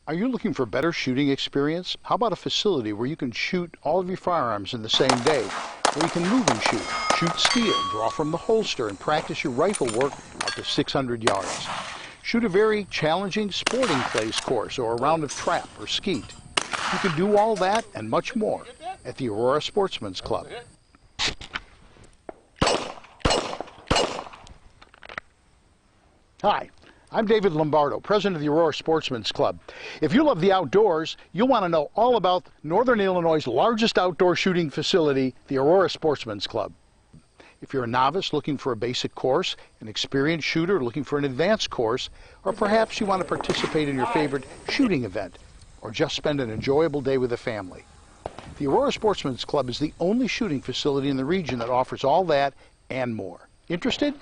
Are you looking for better shooting experience? How about a facility where you can shoot all of your firearms in the same day, where you can move and shoot steel, draw from the holster, and practice your rifle work out to 600 yards? Shoot a very challenging sporting clays course or a round of trap or skeet. You can do all that and much more at the Aurora Sportsman's Club. Hi, I'm David Lombardo, president of the Aurora Sportsman's Club. If you love the outdoors, you'll want to know all about Northern Illinois' largest outdoor shooting facility, the Aurora Sportsman's Club. If you're a novice looking for a basic course, an experienced shooter looking for an advanced course, or perhaps you want to participate in your favorite shooting event, or just spend an enjoyable day with a family, the Aurora Sportsman's Club is the only shooting facility in the region that offers all that and more. Interested?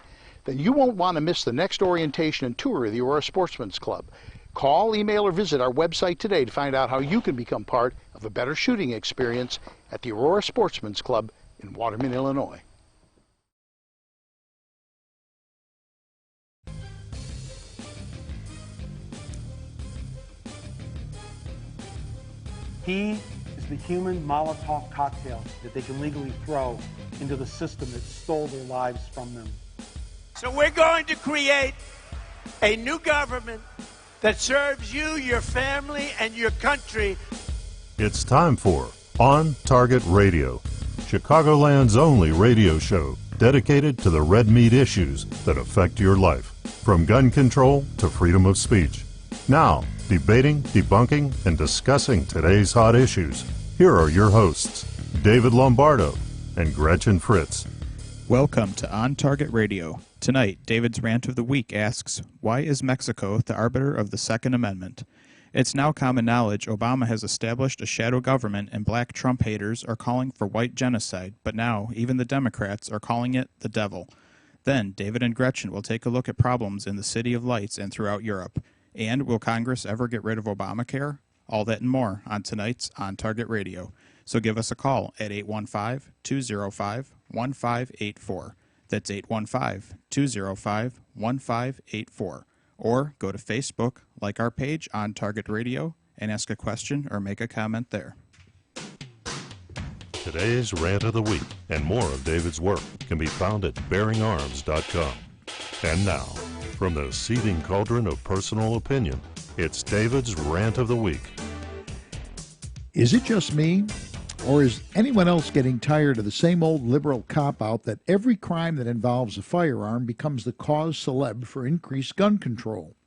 Then you won't want to miss the next orientation and tour of the Aurora Sportsman's Club. Call, email, or visit our website today to find out how you can become part of a better shooting experience at the Aurora Sportsman's Club in Waterman, Illinois. He is the human Molotov cocktail that they can legally throw into the system that stole their lives from them. So we're going to create a new government that serves you, your family, and your country. It's time for On Target Radio, Chicagoland's only radio show dedicated to the red meat issues that affect your life, from gun control to freedom of speech. Now, debating, debunking, and discussing today's hot issues, here are your hosts, David Lombardo and Gretchen Fritz. Welcome to On Target Radio. Tonight, David's Rant of the Week asks, why is Mexico the arbiter of the Second Amendment? It's now common knowledge Obama has established a shadow government and black Trump haters are calling for white genocide, but now even the Democrats are calling it the devil. Then, David and Gretchen will take a look at problems in the City of Lights and throughout Europe. And will Congress ever get rid of Obamacare? All that and more on tonight's On Target Radio. So give us a call at 815-205-1584. That's 815-205-1584. Or go to Facebook, like our page On Target Radio, and ask a question or make a comment there. Today's Rant of the Week and more of David's work can be found at bearingarms.com. And now, from the seething cauldron of personal opinion, it's David's Rant of the Week. Is it just me, or is anyone else getting tired of the same old liberal cop-out that every crime that involves a firearm becomes the cause celeb for increased gun control?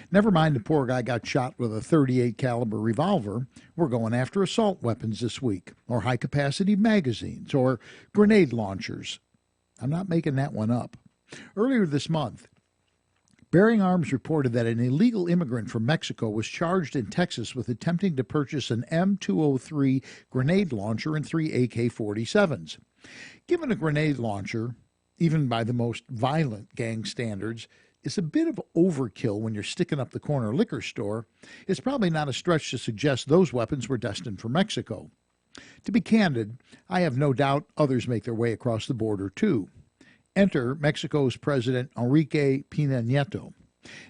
Never mind the poor guy got shot with a .38 caliber revolver, we're going after assault weapons this week, or high-capacity magazines, or grenade launchers. I'm not making that one up. Earlier this month, Bearing Arms reported that an illegal immigrant from Mexico was charged in Texas with attempting to purchase an M203 grenade launcher and 3 AK-47s. Given a grenade launcher, even by the most violent gang standards, is a bit of overkill when you're sticking up the corner liquor store, it's probably not a stretch to suggest those weapons were destined for Mexico. To be candid, I have no doubt others make their way across the border too. Enter Mexico's President Enrique Peña Nieto.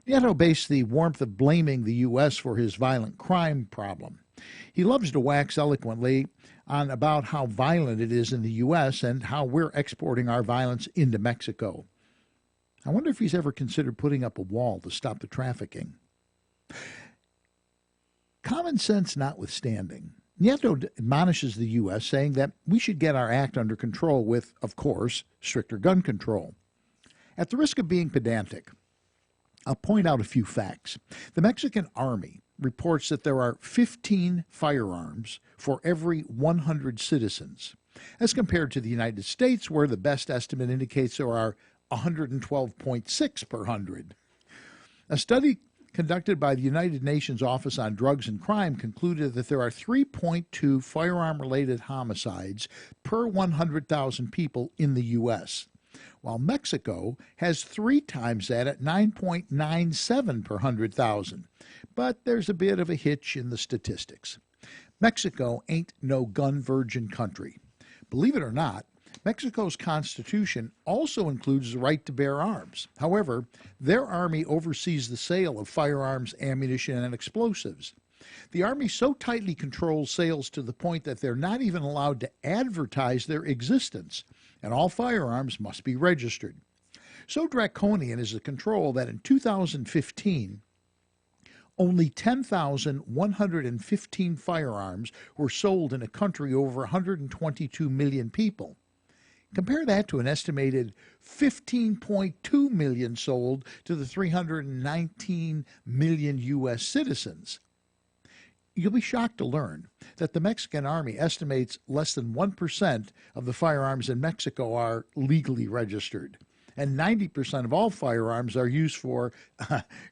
Nieto based the warmth of blaming the U.S. for his violent crime problem. He loves to wax eloquently on about how violent it is in the U.S. and how we're exporting our violence into Mexico. I wonder if he's ever considered putting up a wall to stop the trafficking. Common sense notwithstanding, Nieto admonishes the U.S., saying that we should get our act under control with, of course, stricter gun control. At the risk of being pedantic, I'll point out a few facts. The Mexican Army reports that there are 15 firearms for every 100 citizens, as compared to the United States, where the best estimate indicates there are 112.6 per 100. A study conducted by the United Nations Office on Drugs and Crime concluded that there are 3.2 firearm-related homicides per 100,000 people in the U.S., while Mexico has 3 times that at 9.97 per 100,000. But there's a bit of a hitch in the statistics. Mexico ain't no gun virgin country. Believe it or not, Mexico's constitution also includes the right to bear arms. However, their army oversees the sale of firearms, ammunition, and explosives. The Army so tightly controls sales to the point that they're not even allowed to advertise their existence, and all firearms must be registered. So draconian is the control that in 2015, only 10,115 firearms were sold in a country over 122 million people. Compare that to an estimated 15.2 million sold to the 319 million U.S. citizens. You'll be shocked to learn that the Mexican Army estimates less than 1% of the firearms in Mexico are legally registered, and 90% of all firearms are used for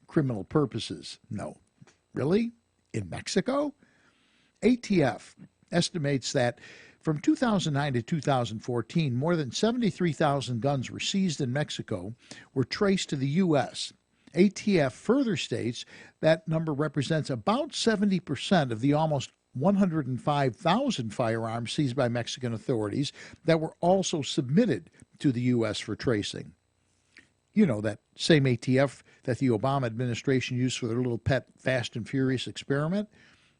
criminal purposes. No. Really? In Mexico? ATF estimates that from 2009 to 2014, more than 73,000 guns were seized in Mexico were traced to the U.S. ATF further states that number represents about 70% of the almost 105,000 firearms seized by Mexican authorities that were also submitted to the U.S. for tracing. You know, that same ATF that the Obama administration used for their little pet Fast and Furious experiment?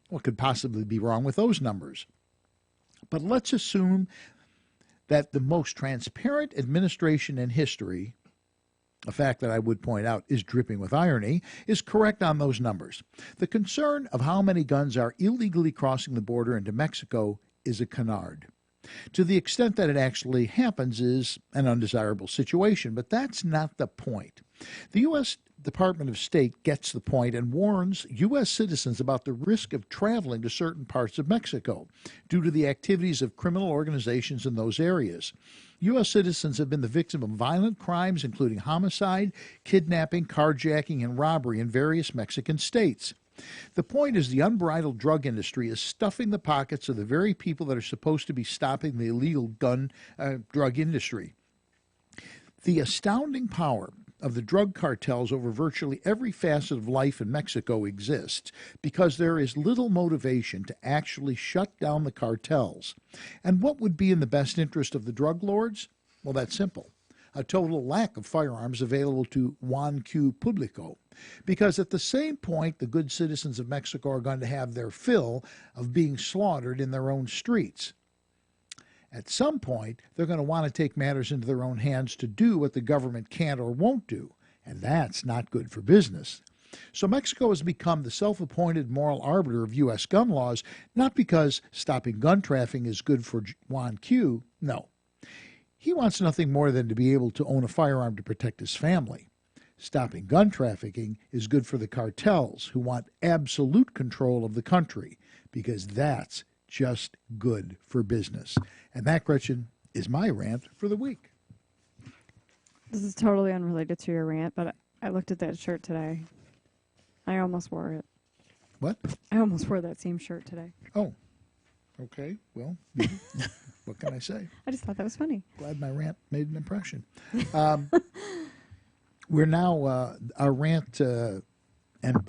What could possibly be wrong with those numbers? But let's assume that the most transparent administration in history, a fact that I would point out is dripping with irony, is correct on those numbers. The concern of how many guns are illegally crossing the border into Mexico is a canard. To the extent that it actually happens is an undesirable situation, but that's not the point. The U.S. Department of State gets the point and warns U.S. citizens about the risk of traveling to certain parts of Mexico due to the activities of criminal organizations in those areas. U.S. citizens have been the victim of violent crimes, including homicide, kidnapping, carjacking, and robbery in various Mexican states. The point is the unbridled drug industry is stuffing the pockets of the very people that are supposed to be stopping the illegal drug industry. The astounding power of the drug cartels over virtually every facet of life in Mexico exists because there is little motivation to actually shut down the cartels. And what would be in the best interest of the drug lords? Well, that's simple. A total lack of firearms available to Juan Q. Publico, because at the same point, the good citizens of Mexico are going to have their fill of being slaughtered in their own streets. At some point, they're going to want to take matters into their own hands to do what the government can't or won't do, and that's not good for business. So Mexico has become the self-appointed moral arbiter of U.S. gun laws, not because stopping gun trafficking is good for Juan Q. No. He wants nothing more than to be able to own a firearm to protect his family. Stopping gun trafficking is good for the cartels who want absolute control of the country, because that's just good for business. And that, Gretchen, is my rant for the week. This is totally unrelated to your rant, but I looked at that shirt today. I almost wore it. What? I almost wore that same shirt today. Oh, okay. Well, what can I say? I just thought that was funny. Glad my rant made an impression. We're now, our rant and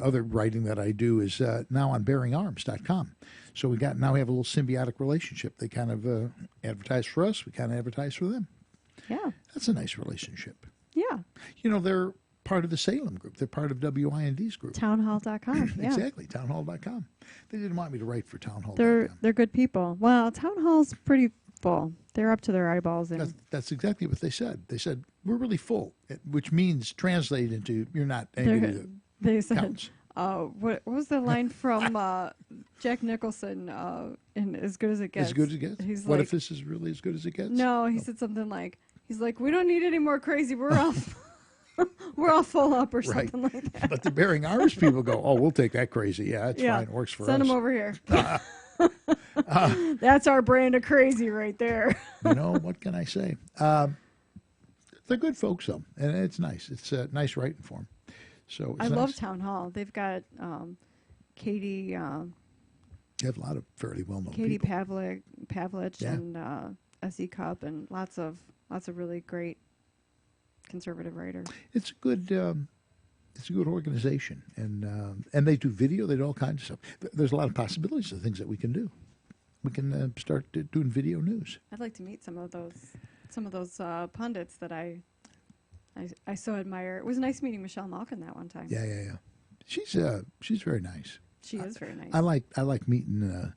other writing that I do is now on bearingarms.com. So we have a little symbiotic relationship. They kind of advertise for us. We kind of advertise for them. Yeah. That's a nice relationship. Yeah. You know, they're part of the Salem group. They're part of WIND's group. Townhall.com. Yeah. Exactly. Townhall.com. They didn't want me to write for Townhall.com. They're good people. Well, Townhall's pretty full. They're up to their eyeballs in. That's exactly what they said. They said, we're really full, which means translated into you're not anybody that they said, counts. What was the line from Jack Nicholson in As Good as It Gets? As good as it gets? He's What like, if this is really as good as it gets? No, he said something like, we don't need any more crazy. We're off. We're all full up or something like that. But the Bearing Arms people go, oh, we'll take that crazy. Yeah, that's fine. It works for us. Send them over here. That's our brand of crazy right there. You know, what can I say? They're good folks, though, and it's nice. It's nice writing for them. So I love Town Hall. They've got Katie. They have a lot of fairly well-known Katie people. Pavlich and S.E. Cupp and lots of really great conservative writers. It's a good organization, and they do video. They do all kinds of stuff. There's a lot of possibilities of things that we can do. We can start doing video news. I'd like to meet some of those pundits that I so admire. It was nice meeting Michelle Malkin that one time. Yeah. She's very nice. She is very nice. I like meeting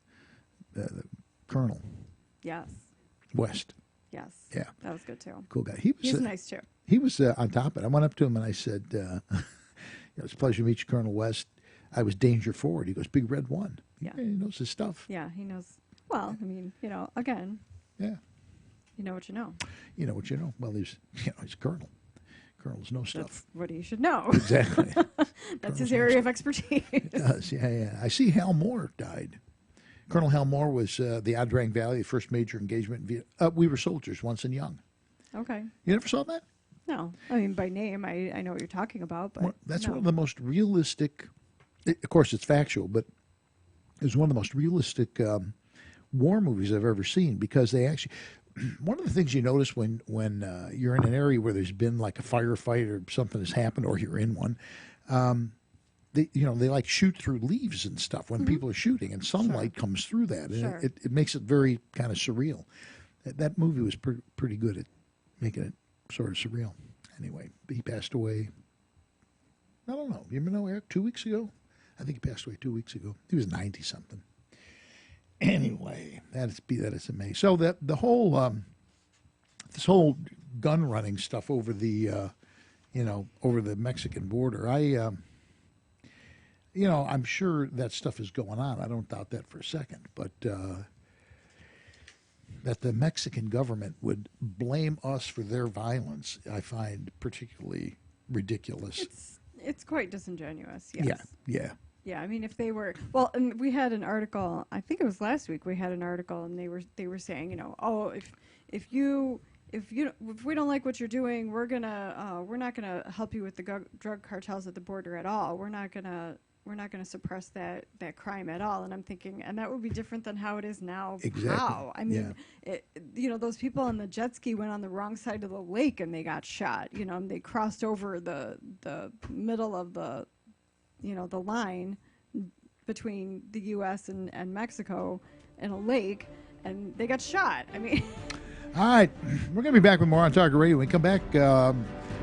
the Colonel Yes. West. Yes. Yeah. That was good too. Cool guy. He's nice too. He was on top of it. I went up to him and I said, it's a pleasure to meet you, Colonel West. I was danger forward. He goes, Big Red 1. Yeah. He knows his stuff. Yeah, he knows. Well, I mean, again. Yeah. You know what you know. You know what you know. Well, he's a colonel. Colonels know stuff. That's what he should know. Exactly. That's his area of expertise. It does. Yeah. I see Hal Moore died. Colonel Hal Moore was the Adrang Valley, first major engagement in Vietnam. We were soldiers once and young. Okay. You never saw that? No. I mean, by name, I know what you're talking about, but that's no. one of the most realistic. Of course, it's factual, but it was one of the most realistic war movies I've ever seen because they actually. One of the things you notice when you're in an area where there's been like a firefight or something has happened, or you're in one, they like shoot through leaves and stuff when people are shooting, and sunlight comes through that, and it makes it very kind of surreal. That movie was pretty good at making it sort of surreal. Anyway, he passed away. I don't know. You know, Eric, 2 weeks ago? I think he passed away 2 weeks ago. He was 90-something. Anyway, that is amazing. So the whole this whole gun running stuff over the over the Mexican border, I'm sure that stuff is going on. I don't doubt that for a second, but that the Mexican government would blame us for their violence, I find particularly ridiculous. It's quite disingenuous. Yes. Yeah. Yeah, I mean, if they were and we had an article. I think it was last week. We had an article, and they were saying, if we don't like what you're doing, we're not gonna help you with the drug cartels at the border at all. We're not gonna suppress that crime at all. And I'm thinking, and that would be different than how it is now. Exactly. How? I mean, those people on the jet ski went on the wrong side of the lake and they got shot. And they crossed over the middle of the line between the U.S. and Mexico in a lake, and they got shot. I mean. All right, we're going to be back with more on Target Radio. When we come back,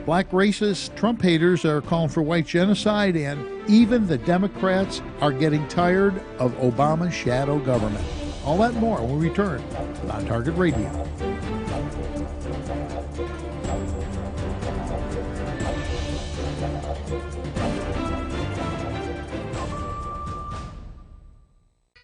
black racists, Trump haters are calling for white genocide, and even the Democrats are getting tired of Obama's shadow government. All that and more when we return on Target Radio.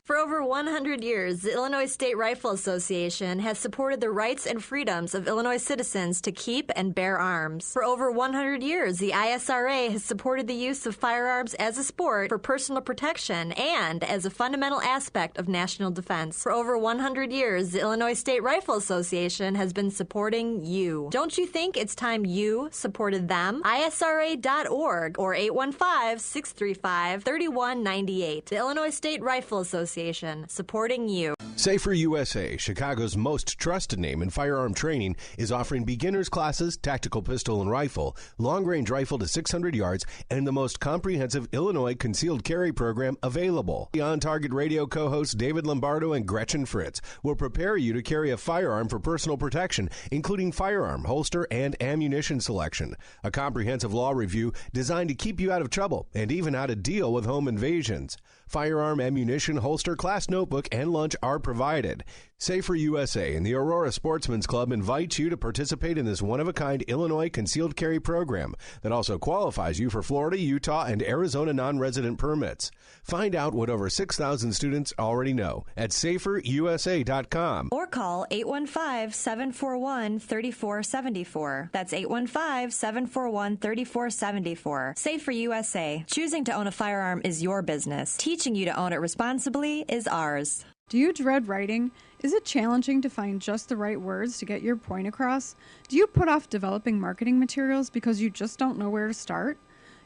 For over 100 years, the Illinois State Rifle Association has supported the rights and freedoms of Illinois citizens to keep and bear arms. For over 100 years, the ISRA has supported the use of firearms as a sport for personal protection and as a fundamental aspect of national defense. For over 100 years, the Illinois State Rifle Association has been supporting you. Don't you think it's time you supported them? ISRA.org or 815-635-3198. The Illinois State Rifle Association, supporting you. Safer USA, Chicago's most trusted name in firearm training, is offering beginners classes, tactical pistol and rifle, long-range rifle to 600 yards, and the most comprehensive Illinois concealed carry program available. The On Target Radio co-hosts David Lombardo and Gretchen Fritz will prepare you to carry a firearm for personal protection, including firearm, holster, and ammunition selection. A comprehensive law review designed to keep you out of trouble and even how to deal with home invasions. Firearm, ammunition, holster, class notebook, and lunch are provided. Safer USA and the Aurora Sportsman's Club invite you to participate in this one-of-a-kind Illinois concealed carry program that also qualifies you for Florida, Utah, and Arizona non-resident permits. Find out what over 6,000 students already know at saferusa.com. Or call 815-741-3474. That's 815-741-3474. Safer USA. Choosing to own a firearm is your business. Teaching you to own it responsibly is ours. Do you dread writing? Is it challenging to find just the right words to get your point across? Do you put off developing marketing materials because you just don't know where to start?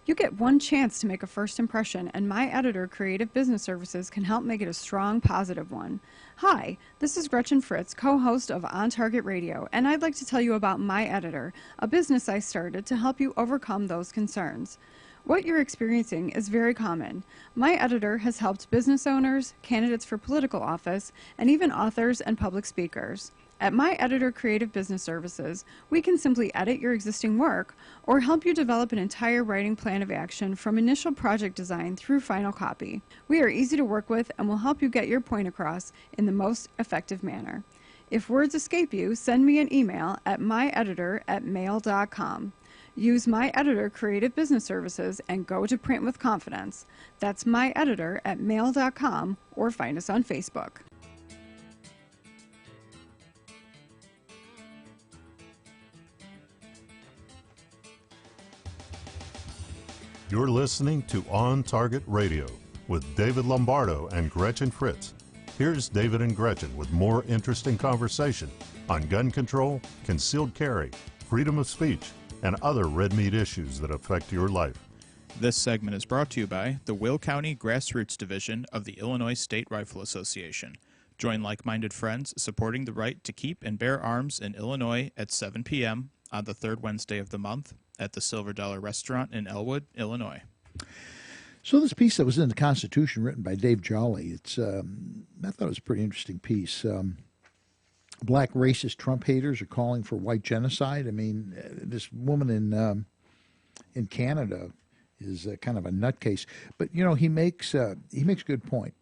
You get one chance to make a first impression, and my editor, Creative Business Services, can help make it a strong, positive one. Hi, this is Gretchen Fritz, co-host of On Target Radio, and I'd like to tell you about My Editor, a business I started to help you overcome those concerns. What you're experiencing is very common. My Editor has helped business owners, candidates for political office, and even authors and public speakers. At My Editor Creative Business Services, we can simply edit your existing work or help you develop an entire writing plan of action from initial project design through final copy. We are easy to work with and will help you get your point across in the most effective manner. If words escape you, send me an email at myeditor@mail.com. Use My Editor Creative Business Services and go to print with confidence. That's myeditor@mail.com, or find us on Facebook. You're listening to On Target Radio with David Lombardo and Gretchen Fritz. Here's David and Gretchen with more interesting conversation on gun control, concealed carry, freedom of speech, and other red meat issues that affect your life. This segment is brought to you by the Will County Grassroots Division of the Illinois State Rifle Association. Join like-minded friends supporting the right to keep and bear arms in Illinois at 7 p.m. on the third Wednesday of the month at the Silver Dollar Restaurant in Elwood, Illinois. So this piece that was in the Constitution, written by Dave Jolly, I thought it was a pretty interesting piece. Black racist Trump haters are calling for white genocide. I mean, this woman in Canada is kind of a nutcase, but you know he makes a good point.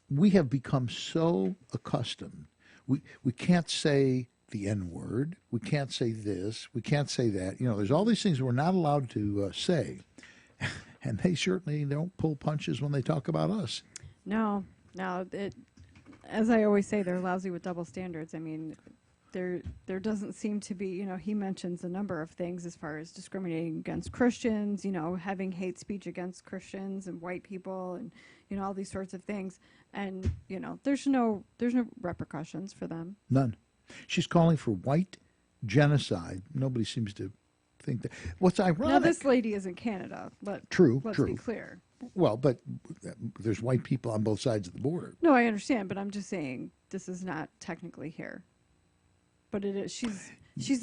We have become so accustomed. We can't say the N-word. We can't say this. We can't say that. You know, there's all these things we're not allowed to say, and they certainly don't pull punches when they talk about us. No. As I always say, they're lousy with double standards. I mean, there doesn't seem to be, you know, he mentions a number of things as far as discriminating against Christians, you know, having hate speech against Christians and white people and, you know, all these sorts of things. And, you know, there's no repercussions for them. None. She's calling for white genocide. Nobody seems to think that. What's ironic. Now, this lady is in Canada. Let's be clear. Well, but there's white people on both sides of the border. No, I understand, but I'm just saying this is not technically here. But it is. She's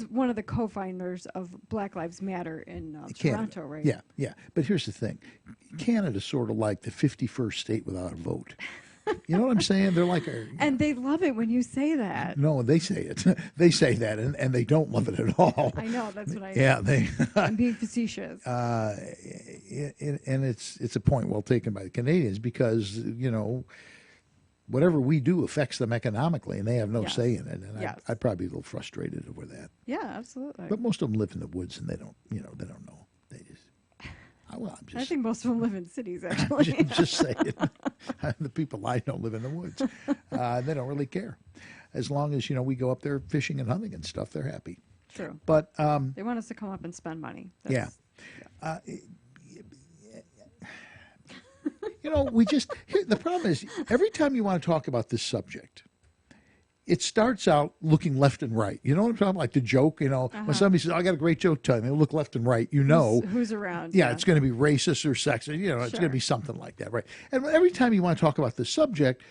one of the co-founders of Black Lives Matter in Toronto, right? Yeah. But here's the thing. Canada's sort of like the 51st state without a vote. You know what I'm saying? They're like and they love it when you say that. No, they say it. They say that, and they don't love it at all. I know, that's what I I'm being facetious. And it's a point well taken by the Canadians because, you know, whatever we do affects them economically, and they have no say in it. And I'd probably be a little frustrated over that. Yeah, absolutely. But most of them live in the woods, and they don't know. They just... I think most of them live in cities, actually. I'm just saying. The people I know live in the woods. They don't really care. As long as, you know, we go up there fishing and hunting and stuff, they're happy. True. But they want us to come up and spend money. You know, the problem is every time you want to talk about this subject, it starts out looking left and right. You know what I'm talking about? Like the joke, you know, when somebody says, I got a great joke to tell you, look left and right, you know. Who's around. Yeah, it's going to be racist or sexist. You know, it's going to be something like that, right? And every time you want to talk about this subject.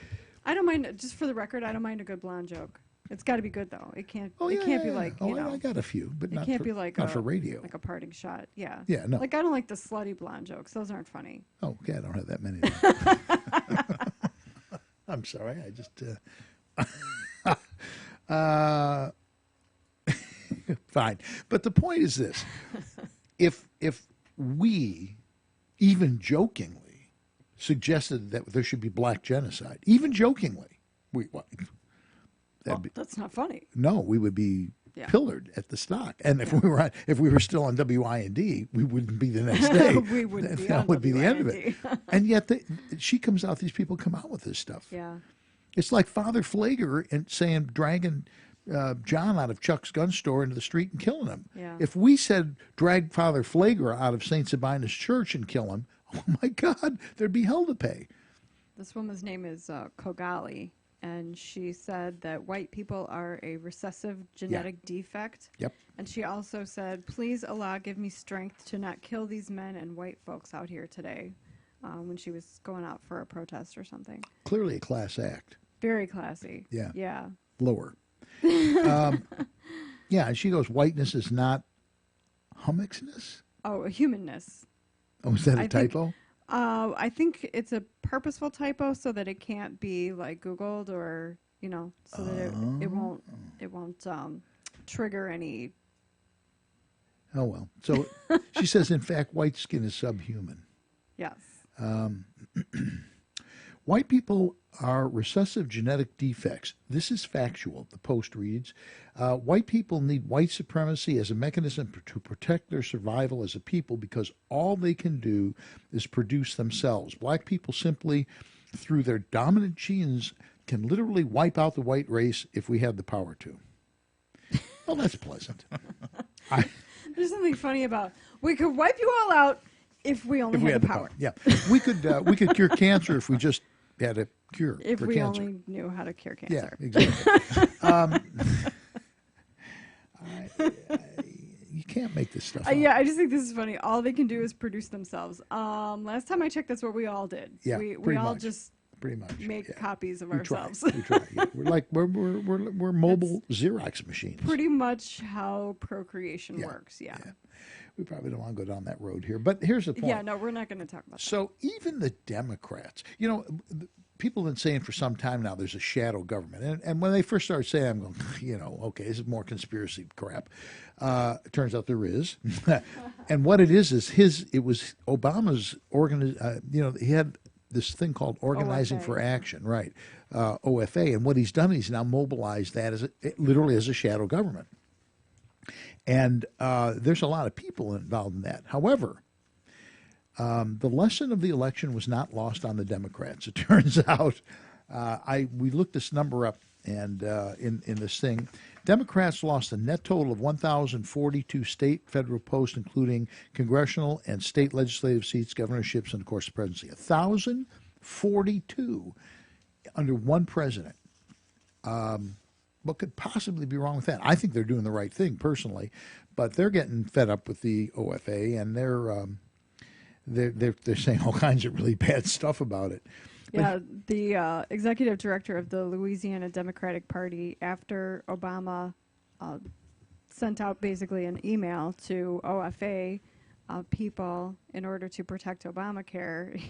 I don't mind, just for the record, I don't mind a good blonde joke. It's got to be good, though. It can't be like, you know. I got a few, but not for radio. Like a parting shot, yeah. Yeah, no. Like, I don't like the slutty blonde jokes. Those aren't funny. Oh, okay, I don't have that many. I'm sorry, I just... fine. But the point is this. If we, even jokingly, suggested that there should be black genocide, even jokingly, that's not funny. No, we would be pillared at the stock. And if we were still on WIND, we wouldn't be the next day. We wouldn't be that on would be the end of WIND. it. And yet these people come out with this stuff. Yeah. It's like Father Flager and dragging John out of Chuck's gun store into the street and killing him. Yeah. If we said drag Father Flager out of St. Sabina's Church and kill him, oh my God, there'd be hell to pay. This woman's name is Kogali, and she said that white people are a recessive genetic defect. Yep. And she also said, please, Allah, give me strength to not kill these men and white folks out here today, when she was going out for a protest or something. Clearly a class act. Very classy. Yeah. Yeah. Lower. Yeah, and she goes, whiteness is not hummixness? Oh, humanness. Oh, is that a typo? I think it's a purposeful typo so that it can't be like Googled or so that it won't trigger any. Oh, well. So she says, in fact, white skin is subhuman. Yes. White people are recessive genetic defects. This is factual, the Post reads. White people need white supremacy as a mechanism to protect their survival as a people because all they can do is produce themselves. Black people simply, through their dominant genes, can literally wipe out the white race if we had the power to. Well, that's pleasant. There's something funny about we could wipe you all out if we only had the power. Yeah, we could cure cancer if we just had a cure if for we cancer. only knew how to cure cancer. Yeah, exactly. You can't make this stuff up. Yeah, I just think this is funny. All they can do is produce themselves. Last time I checked, that's what we all did. Yeah, we all just pretty much make copies of we ourselves. Try. We try. Yeah. We're mobile Xerox machines. Pretty much how procreation works. Yeah. We probably don't want to go down that road here, but here's the point. Yeah, no, we're not going to talk about that. So even the Democrats, people have been saying for some time now there's a shadow government. And when they first started saying, I'm going, okay, this is more conspiracy crap. It turns out there is. And what it is it was Obama's, he had this thing called Organizing OFA. for Action, right, OFA. And what he's done, he's now mobilized that literally as a shadow government. And there's a lot of people involved in that. However, the lesson of the election was not lost on the Democrats. It turns out, we looked this number up, and in this thing, Democrats lost a net total of 1,042 state federal posts, including congressional and state legislative seats, governorships, and, of course, the presidency. 1,042 under one president. What could possibly be wrong with that? I think they're doing the right thing personally, but they're getting fed up with the OFA, and they're saying all kinds of really bad stuff about it. Yeah, the executive director of the Louisiana Democratic Party, after Obama sent out basically an email to OFA people in order to protect Obamacare,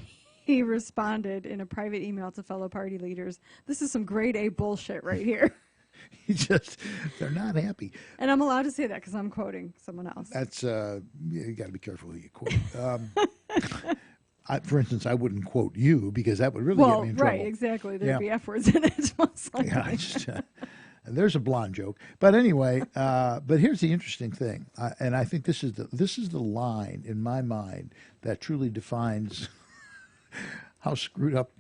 he responded in a private email to fellow party leaders, "This is some grade A bullshit right here." They're not happy. And I'm allowed to say that because I'm quoting someone else. That's, you got to be careful who you quote. For instance, I wouldn't quote you because that would really get me in trouble. Right, exactly. There'd be F words in it, most likely. Yeah, there's a blonde joke. But anyway, but here's the interesting thing, and I think this is the line in my mind that truly defines how screwed up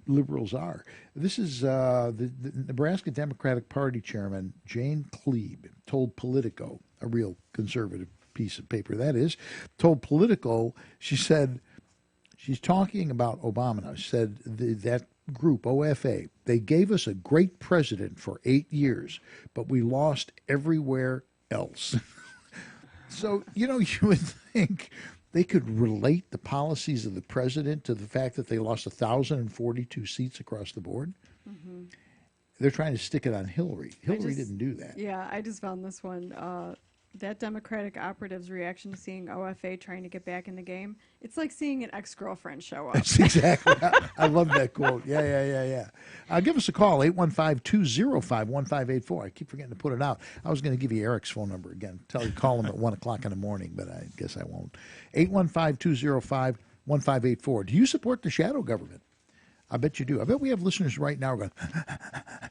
liberals are. This is the Nebraska Democratic Party chairman, Jane Klebe, told Politico, a real conservative piece of paper that is, told Politico, she said, she's talking about Obama now, she said that group, OFA, they gave us a great president for 8 years, but we lost everywhere else. So, you would think they could relate the policies of the president to the fact that they lost 1,042 seats across the board. Mm-hmm. They're trying to stick it on Hillary. Hillary didn't do that. Yeah, I just found this one. That Democratic operative's reaction to seeing OFA trying to get back in the game, it's like seeing an ex-girlfriend show up. That's exactly. I love that quote. Yeah. Give us a call, 815-205-1584. I keep forgetting to put it out. I was going to give you Eric's phone number again. Tell you call him at 1 o'clock in the morning, but I guess I won't. 815-205-1584. Do you support the shadow government? I bet you do. I bet we have listeners right now going,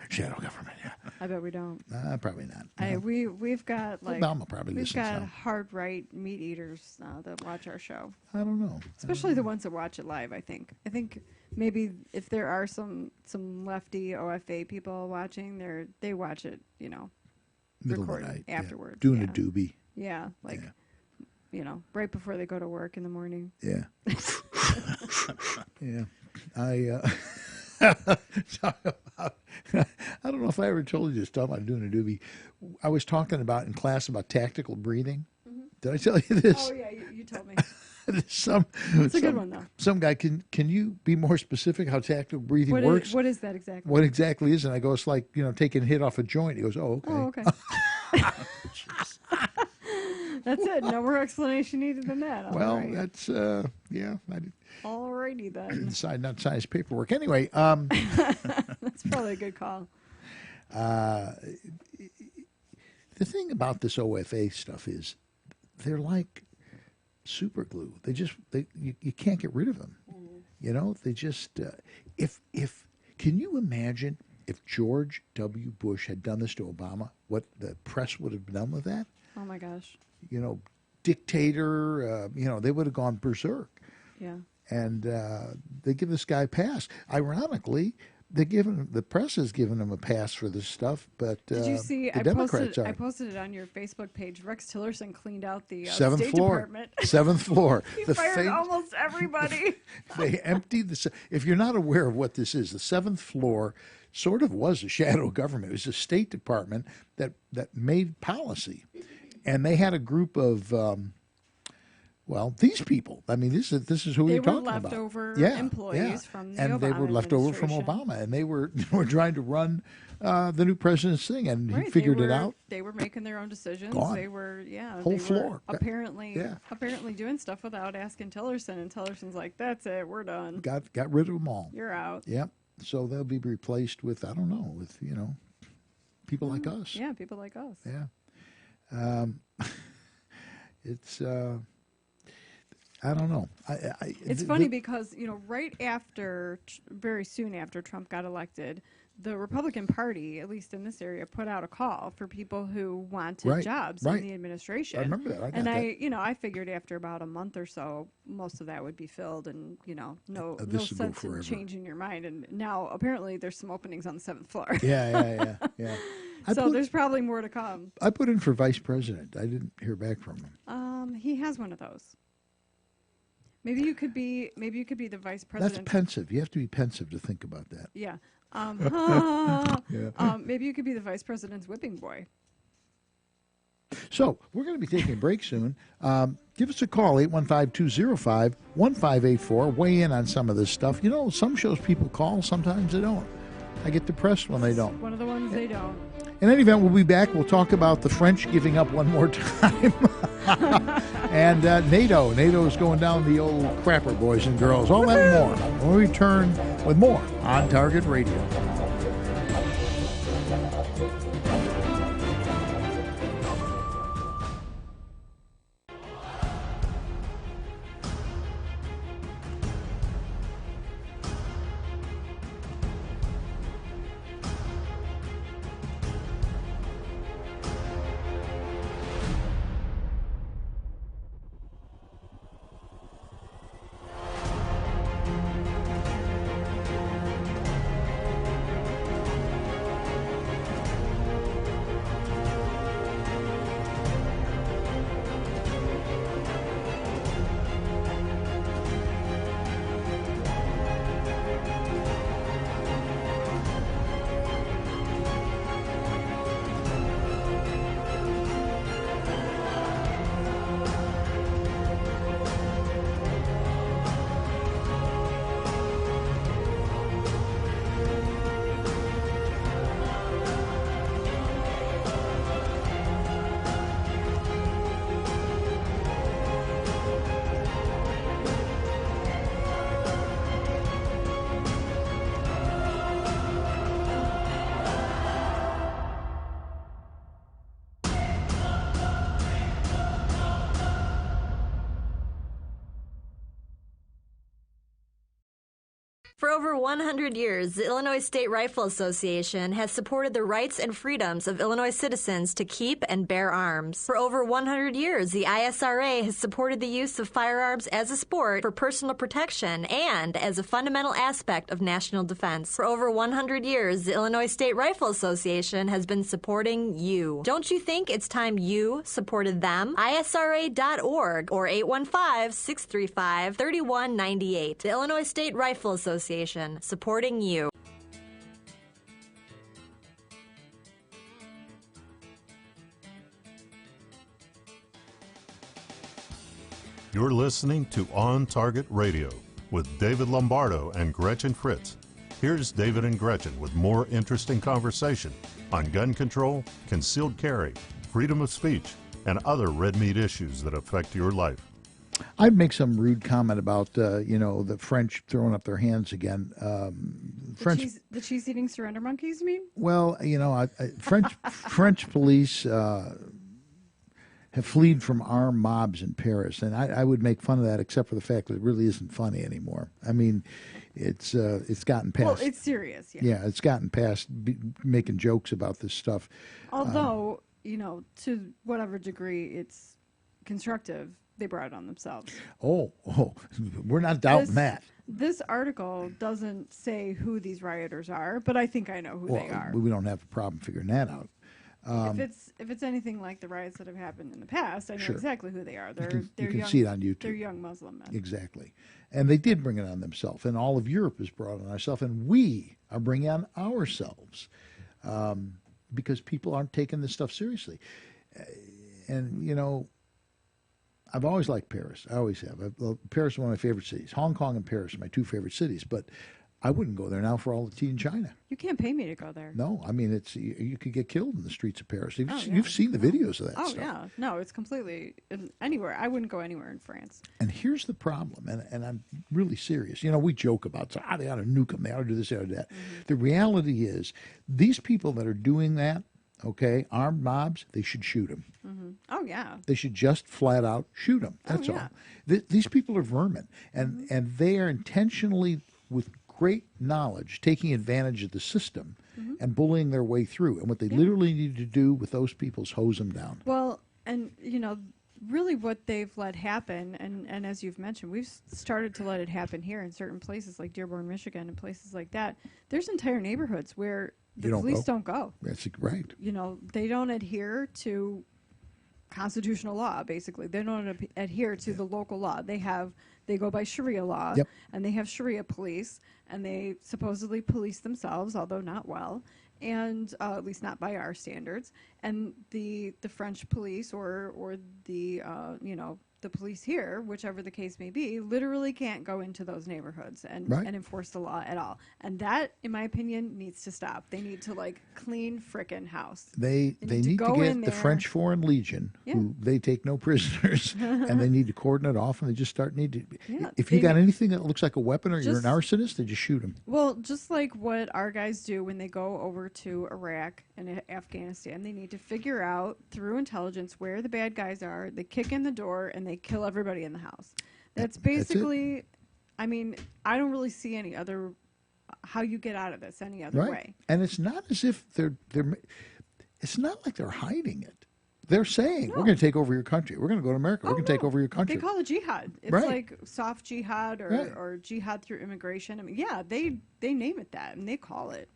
shadow government, yeah. I bet we don't. Probably not. We've got Obama probably we've listens got now. hard right meat eaters that watch our show. I don't know. Especially the ones that watch it live. I think maybe if there are some lefty OFA people watching, they watch it, middle of the recorded night, afterwards. Doing a doobie. Yeah, right before they go to work in the morning. Yeah. Yeah. I don't know if I ever told you this, talking about doing a doobie. I was talking about in class about tactical breathing. Mm-hmm. Did I tell you this? Oh, yeah, you told me. It's a good one, though. Some guy, can you be more specific how tactical breathing works? What is that exactly? What exactly is it? And I go, it's like, taking a hit off a joint. He goes, oh, okay. Oh, okay. That's it. No more explanation needed than that. That's, yeah. Alrighty then. Not size paperwork. Anyway. That's probably a good call. The thing about this OFA stuff is they're like super glue. You can't get rid of them. You know, they just can you imagine if George W. Bush had done this to Obama, what the press would have done with that? Oh my gosh. You know, dictator, they would have gone berserk. Yeah. And they give this guy a pass. Ironically, the press has given him a pass for this stuff, but did you see? the Democrats I posted it on your Facebook page. Rex Tillerson cleaned out the seventh State floor. Department. Seventh floor. He fired almost everybody. They emptied the. If you're not aware of what this is, the seventh floor sort of was a shadow government. It was a State Department that made policy, and they had a group of. These people. I mean, this is who we're talking about. They were leftover employees from the and Obama they were left over from administration. Obama, and they were trying to run the new president's thing, and he figured it out. They were making their own decisions. Gone. They were, Whole they floor. were apparently doing stuff without asking Tillerson, and Tillerson's like, "That's it, we're done. Got rid of them all. You're out." Yep. So they'll be replaced with people like us. Yeah, people like us. Yeah. It's. I don't know. It's funny because, very soon after Trump got elected, the Republican Party, at least in this area, put out a call for people who wanted jobs in the administration. I remember that. I figured after about a month or so, most of that would be filled, and no sense in changing your mind. And now apparently there's some openings on the seventh floor. Yeah. So there's probably more to come. I put in for vice president. I didn't hear back from him. He has one of those. Maybe you could be the vice president. That's pensive. You have to be pensive to think about that. Yeah. Maybe you could be the vice president's whipping boy. So we're going to be taking a break soon. Give us a call, 815-205-1584. Weigh in on some of this stuff. Some shows people call, sometimes they don't. I get depressed when they don't. One of the ones they don't. In any event, we'll be back. We'll talk about the French giving up one more time. And NATO. NATO is going down the old crapper, boys and girls. All that and more. We'll return with more on Target Radio. For over 100 years, the Illinois State Rifle Association has supported the rights and freedoms of Illinois citizens to keep and bear arms. For over 100 years, the ISRA has supported the use of firearms as a sport for personal protection and as a fundamental aspect of national defense. For over 100 years, the Illinois State Rifle Association has been supporting you. Don't you think it's time you supported them? ISRA.org or 815-635-3198. The Illinois State Rifle Association, supporting you. You're listening to On Target Radio with David Lombardo and Gretchen Fritz. Here's David and Gretchen with more interesting conversation on gun control, concealed carry, freedom of speech, and other red meat issues that affect your life. I'd make some rude comment about, the French throwing up their hands again. The cheese-eating surrender monkeys, you mean? Well, French police have fled from armed mobs in Paris, and I would make fun of that, except for the fact that it really isn't funny anymore. I mean, it's gotten past. Well, it's serious. Yeah. Yeah, it's gotten past making jokes about this stuff. Although, to whatever degree it's constructive, they brought it on themselves. Oh, we're not doubting that. This article doesn't say who these rioters are, but I think I know who they are. We don't have a problem figuring that out. If it's anything like the riots that have happened in the past, I know exactly who they are. You can see it on YouTube. They're young Muslim men. Exactly. And they did bring it on themselves, and all of Europe has brought it on ourselves, and we are bringing it on ourselves because people aren't taking this stuff seriously. And, I've always liked Paris. I always have. Paris is one of my favorite cities. Hong Kong and Paris are my two favorite cities, but I wouldn't go there now for all the tea in China. You can't pay me to go there. No, I mean, you could get killed in the streets of Paris. You've seen the videos of that stuff. Oh, yeah. No, it's completely anywhere. I wouldn't go anywhere in France. And here's the problem, and I'm really serious. We joke about, they ought to nuke them, they ought to do this, they ought to do that. Mm-hmm. The reality is, these people that are doing that, armed mobs, they should shoot them. Mm-hmm. Oh, yeah. They should just flat out shoot them. That's all. These people are vermin, and they are intentionally, with great knowledge, taking advantage of the system and bullying their way through. And what they literally need to do with those people is hose them down. Well, and, really what they've let happen, and as you've mentioned, we've started to let it happen here in certain places like Dearborn, Michigan, and places like that. There's entire neighborhoods where the police don't go. That's right. They don't adhere to constitutional law, basically. They don't adhere to the local law. They go by Sharia law, and they have Sharia police, and they supposedly police themselves, although not well, and at least not by our standards. And the French police or the the police here, whichever the case may be, literally can't go into those neighborhoods and enforce the law at all. And that, in my opinion, needs to stop. They need to clean frickin' house. They need to get the French Foreign Legion, who they take no prisoners, and they need to cordon it off, and they just if you got anything that looks like a weapon or you're an arsonist, they just shoot them. Well, just like what our guys do when they go over to Iraq and Afghanistan, they need to figure out through intelligence where the bad guys are. They kick in the door and they kill everybody in the house. That's basically, I mean, I don't really see any other, how you get out of this any other way. And it's not as if it's not like they're hiding it. They're saying, we're going to take over your country. We're going to go to America. We're going to take over your country. They call it jihad. It's like soft jihad or jihad through immigration. I mean, they name it that, and they call it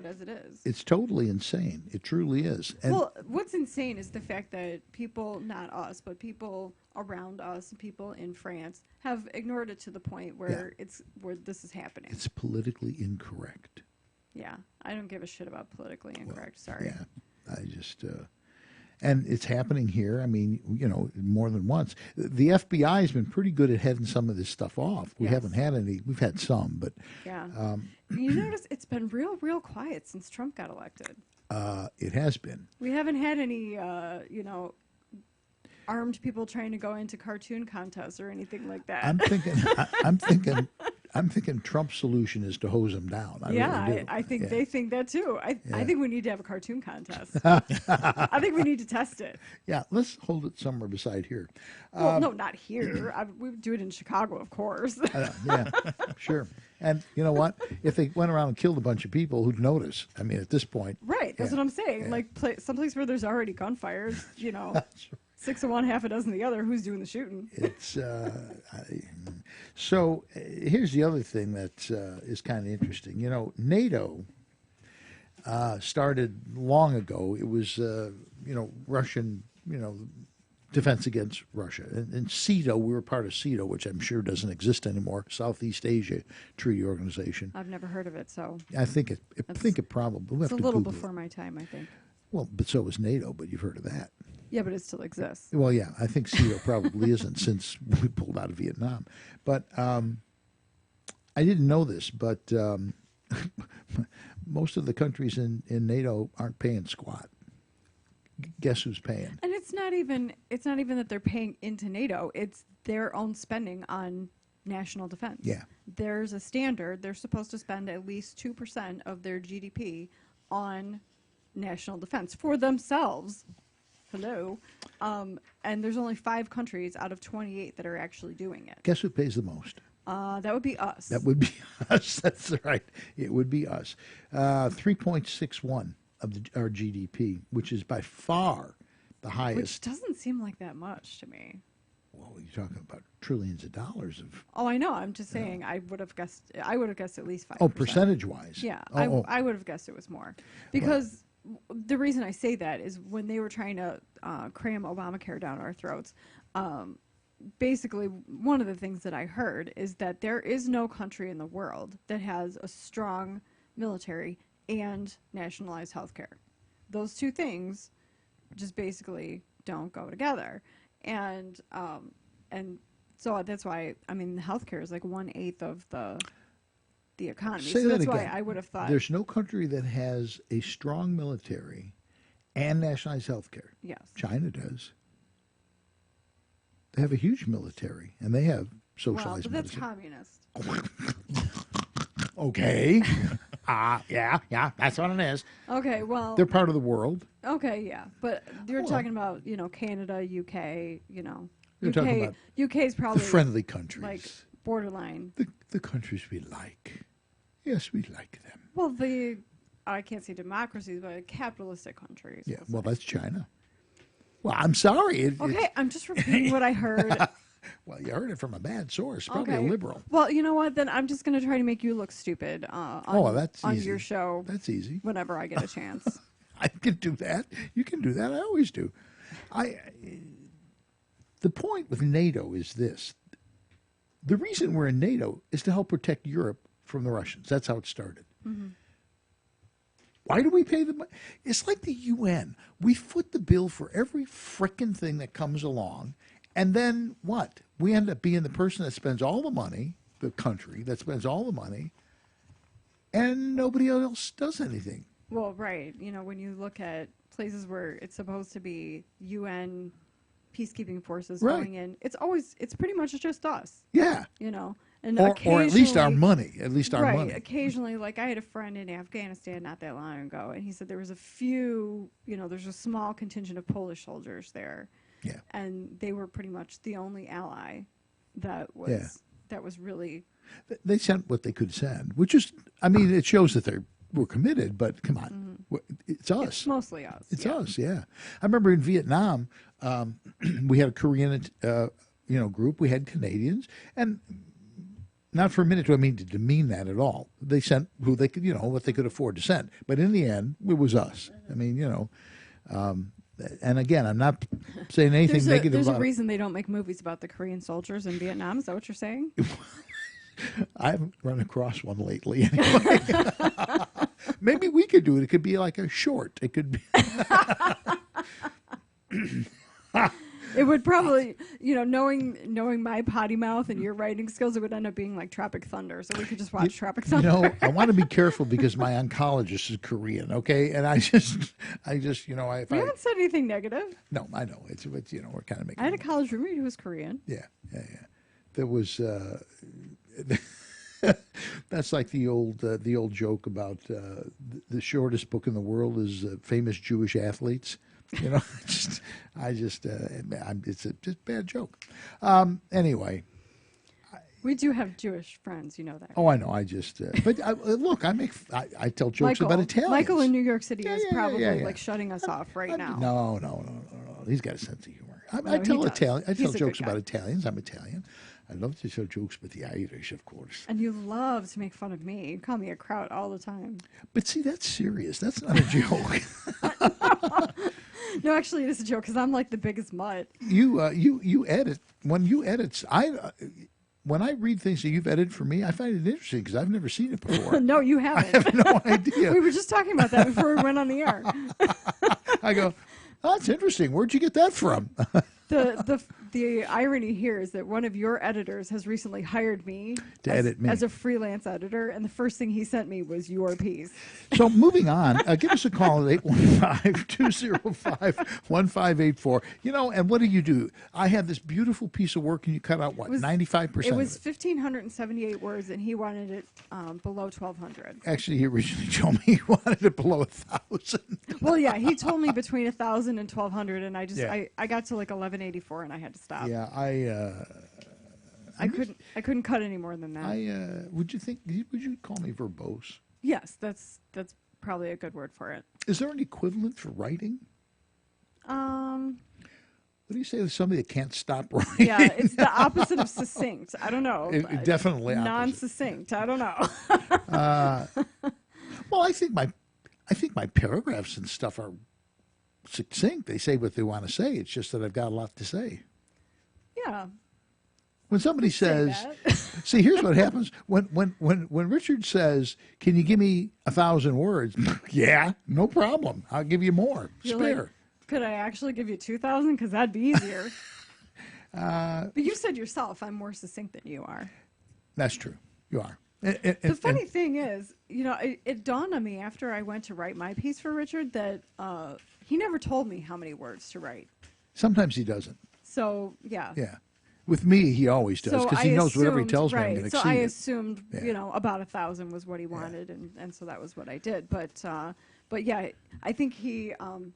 as it is. It's totally insane. It truly is. And what's insane is the fact that people, not us, but people around us, people in France, have ignored it to the point where where this is happening. It's politically incorrect. Yeah, I don't give a shit about politically incorrect. Sorry. Yeah, I just. And it's happening here. I mean, more than once. The FBI has been pretty good at heading some of this stuff off. We haven't had any. We've had some, but you notice it's been real quiet since Trump got elected. It has been. We haven't had any, armed people trying to go into cartoon contests or anything like that. I'm thinking Trump's solution is to hose them down. I think they think that too. I think we need to have a cartoon contest. I think we need to test it. Yeah, let's hold it somewhere beside here. Well, no, not here. We would do it in Chicago, of course. Yeah, sure. And you know what? If they went around and killed a bunch of people, who'd notice? I mean, at this point. Right, that's what I'm saying. Like someplace where there's already gunfires, 6 of one, half a dozen of the other. Who's doing the shooting? It's so. Here's the other thing that is kind of interesting. NATO started long ago. It was Russian defense against Russia, and CETO. We were part of CETO, which I'm sure doesn't exist anymore. Southeast Asia Treaty Organization. I've never heard of it, so I think it probably. It's a little before my time, I think. Well, but so was NATO. But you've heard of that. Yeah, but it still exists. Well, yeah, I think CETO probably isn't since we pulled out of Vietnam. But I didn't know this, but most of the countries in NATO aren't paying squat. Guess who's paying? And it's not even that they're paying into NATO. It's their own spending on national defense. Yeah. There's a standard. They're supposed to spend at least 2% of their GDP on national defense for themselves. Hello. And there's only 5 countries out of 28 that are actually doing it. Guess who pays the most? That would be us. That would be us. That's right. It would be us. 3.61 of our GDP, which is by far the highest. Which doesn't seem like that much to me. Well, you're talking about trillions of dollars of. Oh, I know. I'm just saying. I would have guessed at least 5%. Oh, percentage-wise. Yeah, Oh, I would have guessed it was more, because the reason I say that is when they were trying to cram Obamacare down our throats. Basically, one of the things that I heard is that there is no country in the world that has a strong military and nationalized health care. Those two things just basically don't go together. And so that's why, I mean, the healthcare is like 1/8 of the economy. Say so that that's again. why I would have thought There's no country that has a strong military and nationalized health care. yes. China does. They have a huge military, and they have Well, socialized but that's medicine. communist. Okay. Yeah, that's what it is. Okay, well, They're part of the world. okay, yeah, but you're Well. talking about Canada, UK, You're talking about UK's probably the friendly countries. like borderline. The countries we like. Yes, we like them. Well, I can't say democracies, but capitalistic countries. Yeah, we'll well, say. that's China. Well, I'm sorry. Okay, I'm just repeating what I heard. Well, you heard it from a bad source, probably Okay. a liberal. Well, you know what? Then I'm just going to try to make you look stupid That's on easy. your show That's easy. whenever I get a chance. I can do that. You can do that. I always do. The point with NATO is this. The reason we're in NATO is to help protect Europe from the Russians. That's how it started. Mm-hmm. Why do we pay the money? It's like the UN. We foot the bill for every frickin' thing that comes along. And then what? We end up being the person that spends all the money, the country that spends all the money, and nobody else does anything. Well, right. When you look at places where it's supposed to be UN peacekeeping forces Right. going in, it's pretty much just us. Yeah. And Or at least our occasionally- money. At least our right, money. Occasionally, like I had a friend in Afghanistan not that long ago, and he said there was a few, there's a small contingent of Polish soldiers there. Yeah. And they were pretty much the only ally that was really. They sent what they could send, which is, I mean, it shows that they were committed, but come on. It's us. It's mostly us. It's yeah. us, yeah. I remember in Vietnam, we had a Korean, group. We had Canadians, and not for a minute do I mean to demean that at all. They sent who they could, what they could afford to send. But in the end, it was us. I mean, and again, I'm not saying anything negative There's about a reason they don't make movies about the Korean soldiers in Vietnam. Is that what you're saying? I haven't run across one lately. Anyway. Maybe we could do it. It could be like a short. It could be. It would probably, knowing my potty mouth and your writing skills, it would end up being like Tropic Thunder. So we could just watch Tropic Thunder. I want to be careful because my oncologist is Korean. Okay, and I just, if We I haven't said anything negative. no, I know it's we're kind of making. I had a college roommate who was Korean. Yeah. There was. That's like the old joke about the shortest book in the world is famous Jewish athletes. It's a just bad joke. Anyway. We do have Jewish friends, you know that. Oh, I know. I just, but look, I tell jokes about Italians. Michael in New York City is yeah, probably yeah. like shutting us off right now. No. He's got a sense of humor. I he tell does. Italian. I tell He's a jokes good about guy. Italians. I'm Italian. I love to tell jokes about the Irish, of course. And you love to make fun of me. You call me a kraut all the time. But see, that's serious. That's not a joke. No, actually, it is a joke because I'm like the biggest mutt. You edit. When you edit, when I read things that you've edited for me, I find it interesting because I've never seen it before. No, you I haven't. have no idea. We were just talking about that before we went on the air. I go, oh, that's interesting. Where'd you get that from? The irony here is that one of your editors has recently hired me as a freelance editor, and the first thing he sent me was your piece. So moving on, give us a call at 815-205-1584. You know, and what do? I had this beautiful piece of work, and you cut out, 95%? It was 1,578 words, and he wanted it below 1,200. Actually, he originally told me he wanted it below 1,000. Well, yeah, he told me between 1,000 and 1,200, and I got to like 1,184, and I had to stop. Yeah, I couldn't cut any more than that. Would you call me verbose? Yes, that's probably a good word for it. Is there an equivalent for writing? What do you say to somebody that can't stop writing? Yeah, it's the opposite of succinct. I don't know. Definitely opposite. Non-succinct. I don't know. Well, I think my paragraphs and stuff are succinct. They say what they want to say. It's just that I've got a lot to say. Yeah. When somebody says, see, here's what happens. When Richard says, can you give me 1,000 words? Yeah, no problem. I'll give you more. Spare. Like, could I actually give you 2,000? Because that'd be easier. But you said yourself, I'm more succinct than you are. That's true. You are. The funny thing is, it dawned on me after I went to write my piece for Richard that he never told me how many words to write. Sometimes he doesn't. So, yeah. Yeah. With me, he always does because he knows whatever he tells me, I'm going to exceed So I it. assumed, about 1,000 was what he wanted, and so that was what I did. But yeah, I think he, I'm,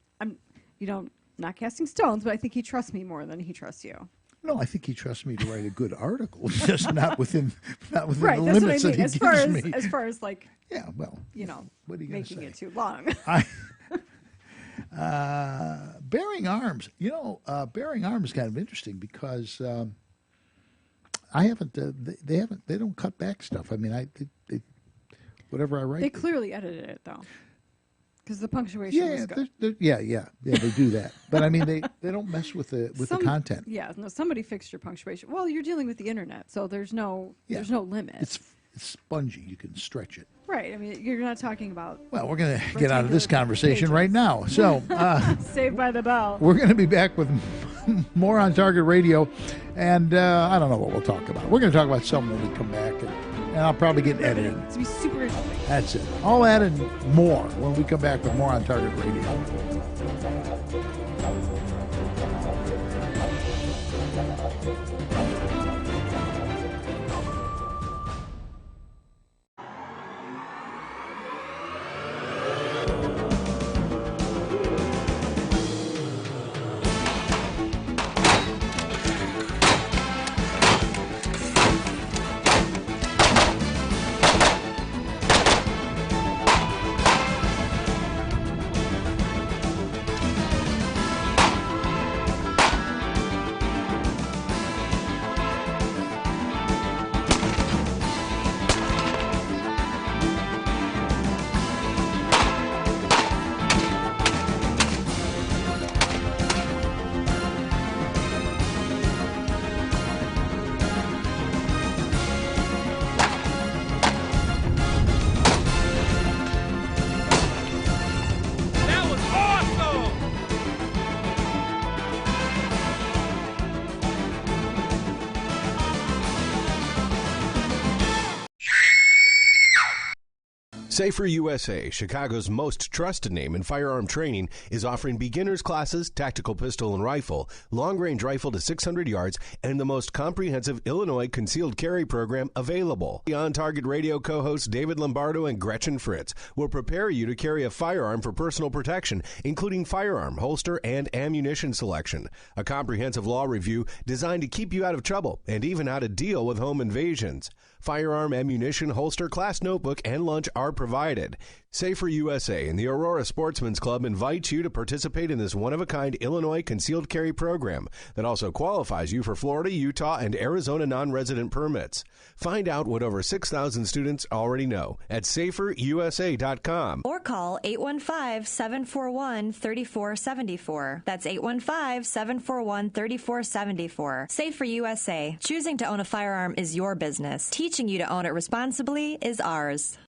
not casting stones, but I think he trusts me more than he trusts you. No, I think he trusts me to write a good article, just not within right, the that's limits what I mean. that he gives me. As far as like, yeah, well, what are you making say? it too long. Bearing arms. Bearing arms is kind of interesting because I haven't. They don't cut back stuff. I mean, whatever I write. They clearly edited it though, because the punctuation was good. Yeah. They do that. But I mean, they don't mess with the content. Yeah, no. Somebody fixed your punctuation. Well, you're dealing with the internet, so there's no limit. It's spongy. You can stretch it. Right. I mean, you're not talking about. Well, we're going to get out of this conversation right now. So, Saved by the Bell. We're going to be back with more on Target Radio, and I don't know what we'll talk about. We're going to talk about something when we come back, and I'll probably get editing. It's going to be super interesting. That's it. All that and more when we come back with more on Target Radio. Safer USA, Chicago's most trusted name in firearm training, is offering beginners classes, tactical pistol and rifle, long-range rifle to 600 yards, and the most comprehensive Illinois concealed carry program available. The On Target Radio co-hosts David Lombardo and Gretchen Fritz will prepare you to carry a firearm for personal protection, including firearm, holster, and ammunition selection. A comprehensive law review designed to keep you out of trouble and even how to deal with home invasions. Firearm, ammunition, holster, class notebook, and lunch are provided. Safer USA and the Aurora Sportsman's Club invite you to participate in this one-of-a-kind Illinois concealed carry program that also qualifies you for Florida, Utah, and Arizona non-resident permits. Find out what over 6,000 students already know at saferusa.com. Or call 815-741-3474. That's 815-741-3474. Safer USA. Choosing to own a firearm is your business. Teaching you to own it responsibly is ours.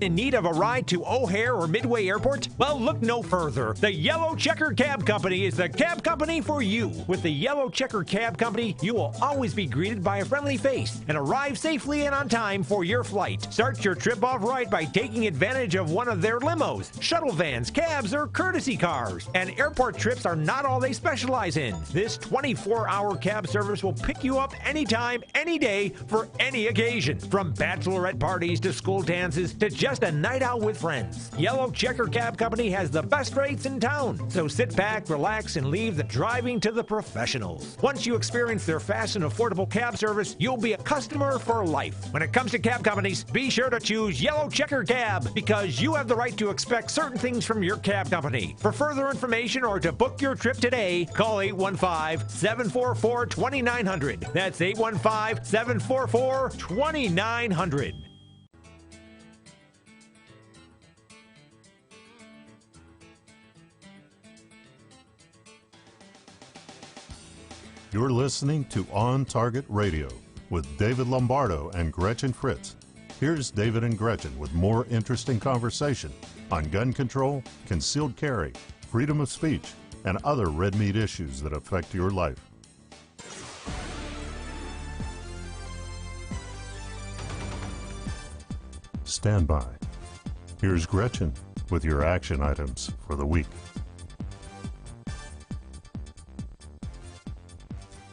In need of a ride ride to O'Hare or Midway Airport? Well, look no further. The Yellow Checker Cab Company is the cab company for you. With the Yellow Checker Cab Company, you will always be greeted by a friendly face and arrive safely and on time for your flight. Start your trip off right by taking advantage of one of their limos, shuttle vans, cabs, or courtesy cars. And airport trips are not all they specialize in. This 24-hour cab service will pick you up anytime, any day, for any occasion. From bachelorette parties to school dances to just a night out with friends. Yellow Checker Cab Company has the best rates in town. So sit back, relax, and leave the driving to the professionals. Once you experience their fast and affordable cab service, you'll be a customer for life. When it comes to cab companies, be sure to choose Yellow Checker Cab because you have the right to expect certain things from your cab company. For further information or to book your trip today, call 815-744-2900. That's 815-744-2900. You're listening to On Target Radio with David Lombardo and Gretchen Fritz. Here's David and Gretchen with more interesting conversation on gun control, concealed carry, freedom of speech, and other red meat issues that affect your life. Stand by. Here's Gretchen with your action items for the week.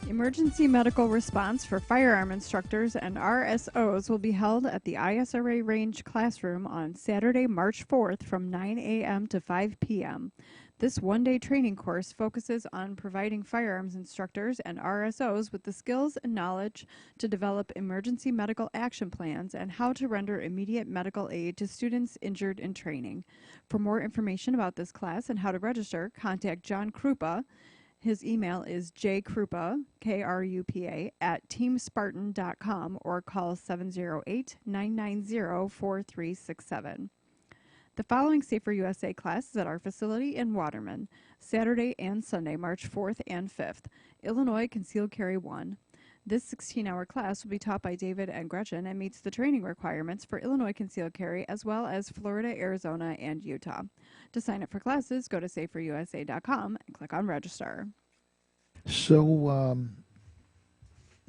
Emergency medical response for firearm instructors and RSOs will be held at the ISRA Range Classroom on Saturday, March 4th from 9 a.m. to 5 p.m. This one-day training course focuses on providing firearms instructors and RSOs with the skills and knowledge to develop emergency medical action plans and how to render immediate medical aid to students injured in training. For more information about this class and how to register, contact John Krupa. His email is jkrupa, K-R-U-P-A, at teamspartan.com or call 708-990-4367. The following Safer USA class is at our facility in Waterman, Saturday and Sunday, March 4th and 5th, Illinois Concealed Carry 1. This 16-hour class will be taught by David and Gretchen and meets the training requirements for Illinois Concealed Carry as well as Florida, Arizona, and Utah. To sign up for classes, go to saferusa.com and click on register. So,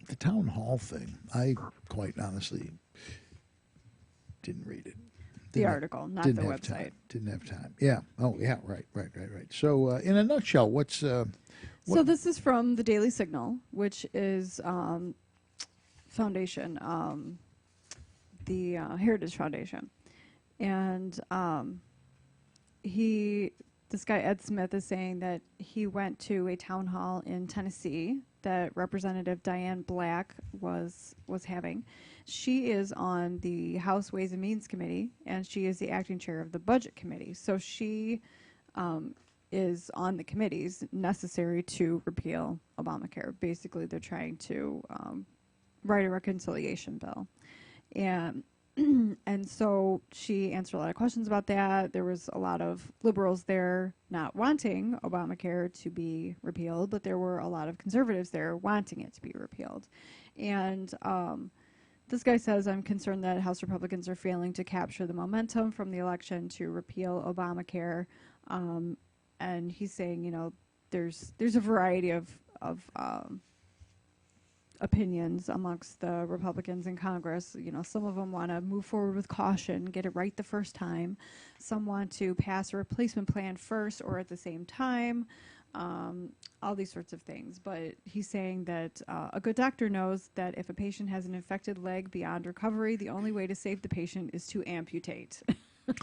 the town hall thing, I quite honestly didn't read it. The article, not the website. Didn't have time. Yeah. Oh, yeah, right. So, in a nutshell, what's... So this is from the Daily Signal, which is foundation, the Heritage Foundation. And this guy, Ed Smith, is saying that he went to a town hall in Tennessee that Representative Diane Black was having. She is on the House Ways and Means Committee, and she is the acting chair of the Budget Committee. So she is on the committees necessary to repeal Obamacare. Basically, they're trying to write a reconciliation bill. And so she answered a lot of questions about that. There was a lot of liberals there not wanting Obamacare to be repealed, but there were a lot of conservatives there wanting it to be repealed. And this guy says, I'm concerned that House Republicans are failing to capture the momentum from the election to repeal Obamacare. And he's saying, you know, there's a variety of opinions amongst the Republicans in Congress. You know, some of them want to move forward with caution, get it right the first time. Some want to pass a replacement plan first or at the same time, all these sorts of things. But he's saying that a good doctor knows that if a patient has an infected leg beyond recovery, the only way to save the patient is to amputate. Well,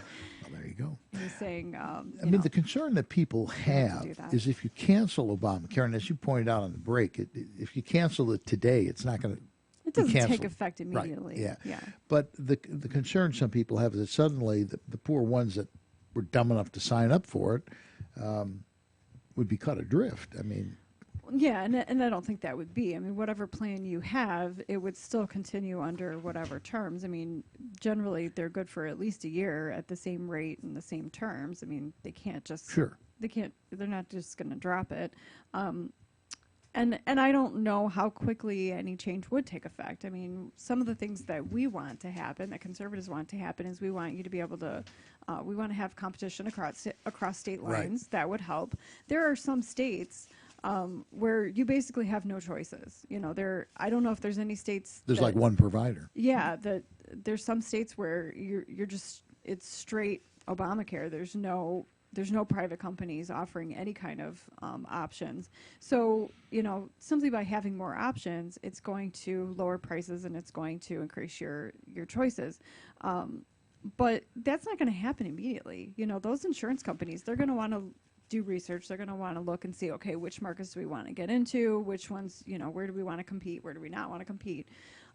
there you go. He's saying, I mean, the concern that people have is if you cancel Obamacare, and as you pointed out on the break, if you cancel it today, it's not going to. It doesn't take effect immediately. Right, yeah. But the concern some people have is that suddenly the poor ones that were dumb enough to sign up for it would be cut adrift. I mean. Yeah, and I don't think that would be. I mean, whatever plan you have, it would still continue under whatever terms. I mean, generally they're good for at least a year at the same rate and the same terms. I mean, they can't just. Sure. They're not just going to drop it. And I don't know how quickly any change would take effect. I mean, some of the things that we want to happen, that conservatives want to happen, is we want you to be able to, we want to have competition across state lines. Right. That would help. There are some states where you basically have no choices. You know, I don't know if there's any states. There's like one provider. Yeah, there's some states where you're just, it's straight Obamacare. There's no private companies offering any kind of options. So, you know, simply by having more options, it's going to lower prices and it's going to increase your choices. But that's not going to happen immediately. You know, those insurance companies, they're going to want to do research. They're going to want to look and see, okay, which markets do we want to get into? Which ones, you know, where do we want to compete? Where do we not want to compete?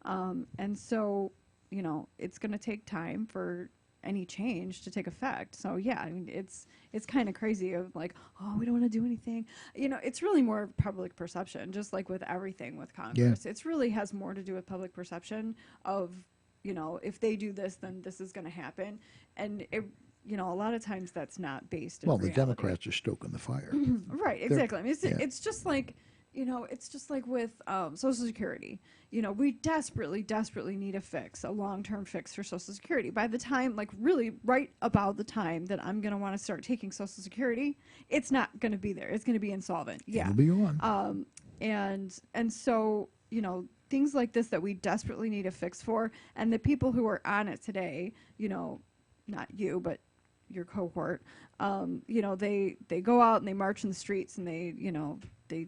And so, you know, it's going to take time for any change to take effect. So yeah, I mean, it's kind of crazy of like, oh, we don't want to do anything. You know, it's really more public perception, just like with everything with Congress. Yeah. It really has more to do with public perception of, you know, if they do this, then this is going to happen. And it, you know, a lot of times that's not based in reality. The Democrats are stoking the fire. Right, exactly. I mean, it's just like, you know, it's just like with Social Security. You know, we desperately need a long-term fix for Social Security. By the time, like really right about the time that I'm going to want to start taking Social Security, it's not going to be there. It's going to be insolvent. Yeah. It'll be on. And so, you know, things like this that we desperately need a fix for, and the people who are on it today, you know, not you, but your cohort, you know, they go out and they march in the streets and they, you know, they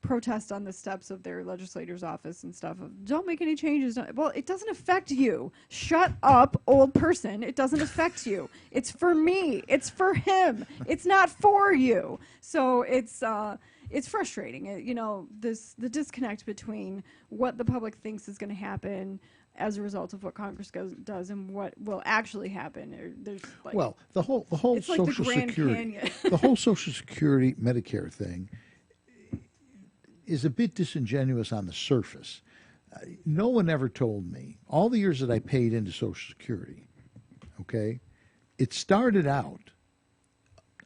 protest on the steps of their legislator's office and stuff. Don't make any changes. Well, it doesn't affect you. Shut up, old person. It doesn't affect you. It's for me. It's for him. It's not for you. So it's frustrating. You know, the disconnect between what the public thinks is going to happen as a result of what Congress does and what will actually happen. There's like, well, the whole Social like the Grand Security, Canyon. the whole Social Security Medicare thing is a bit disingenuous on the surface. No one ever told me, all the years that I paid into Social Security, okay, it started out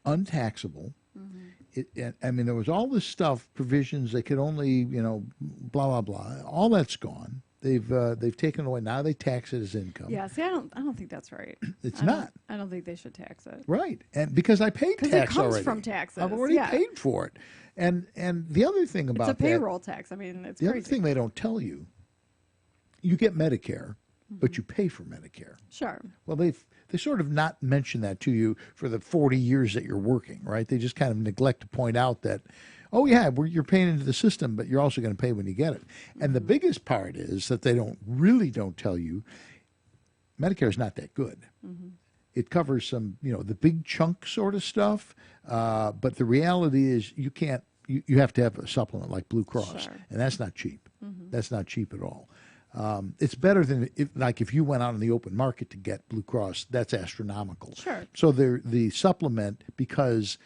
untaxable. Mm-hmm. I mean, there was all this stuff, provisions, they could only, you know, blah, blah, blah. All that's gone. They've taken away. Now they tax it as income. Yeah, see, I don't think that's right. It's not. I don't think they should tax it. Right, and because I paid tax it comes already. From taxes. I've already paid for it. And the other thing about it's a payroll tax. I mean, it's the crazy. other thing they don't tell you, you get Medicare, but you pay for Medicare. Sure. Well, they sort of not mention that to you for the 40 years that you're working, right? They just kind of neglect to point out that, oh yeah, you're paying into the system, but you're also going to pay when you get it. And the biggest part is that they don't tell you, Medicare is not that good. Mm-hmm. It covers some, you know, the big chunk sort of stuff, but the reality is you have to have a supplement like Blue Cross, sure. And that's not cheap. Mm-hmm. That's not cheap at all. It's better than if you went out on the open market to get Blue Cross, that's astronomical. Sure. So the supplement, because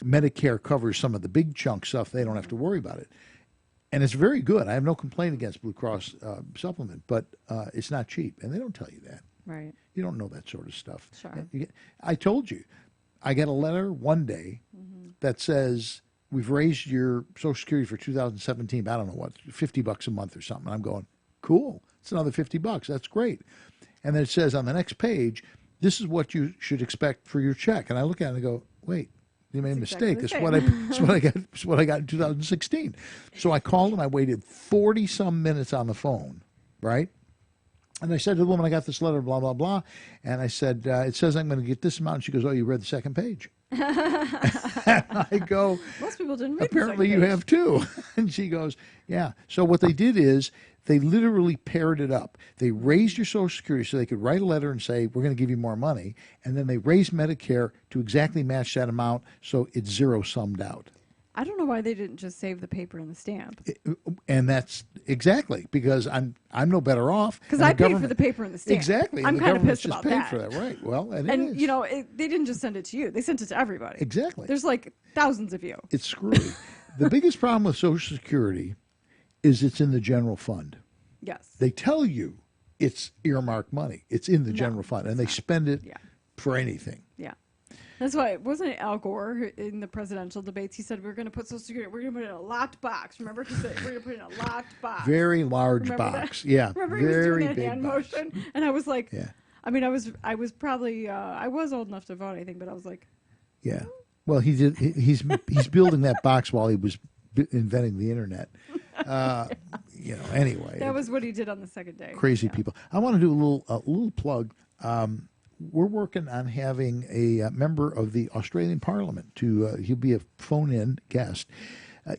Medicare covers some of the big chunk stuff, they don't have to worry about it. And it's very good. I have no complaint against Blue Cross supplement, but it's not cheap, and they don't tell you that. Right. You don't know that sort of stuff. Sure. I told you, I get a letter one day that says, we've raised your Social Security for 2017, but I don't know what, $50 a month or something. I'm going, cool. It's another $50. That's great. And then it says on the next page, this is what you should expect for your check. And I look at it and I go, wait, you made a mistake. It's what I got in 2016. So I called and I waited 40 some minutes on the phone, right? And I said to the woman, I got this letter, blah, blah, blah. And I said, it says I'm going to get this amount. And she goes, oh, you read the second page. I go, most people didn't read apparently the second you page. have too. And she goes, yeah. So what they did is they literally paired it up. They raised your Social Security so they could write a letter and say, we're going to give you more money. And then they raised Medicare to exactly match that amount, so it's zero-summed out. I don't know why they didn't just save the paper and the stamp. And that's exactly because I'm no better off. Because I paid for the paper and the stamp. Exactly. I'm kind of pissed about that. For that, right? Well, and you know, they didn't just send it to you; they sent it to everybody. Exactly. There's like thousands of you. It's screwy. The biggest problem with Social Security is it's in the general fund. Yes. They tell you it's earmarked money. It's in the general fund, and they spend it for anything. Yeah. That's why, wasn't it Al Gore in the presidential debates? He said we're going to put Social Security, we're going to put it in a locked box. Remember, he said we're going to put it in a locked box. Very large Remember box. That? Yeah, Remember very he was doing that big hand box. motion, and I was like, yeah. I mean, I was probably I was old enough to vote, I think, but I was like, Yeah. Well, he did. He's building that box while he was inventing the internet. Anyway. that was what he did on the second day. Crazy Yeah. people. I want to do a little plug. We're working on having a member of the Australian Parliament he'll be a phone-in guest.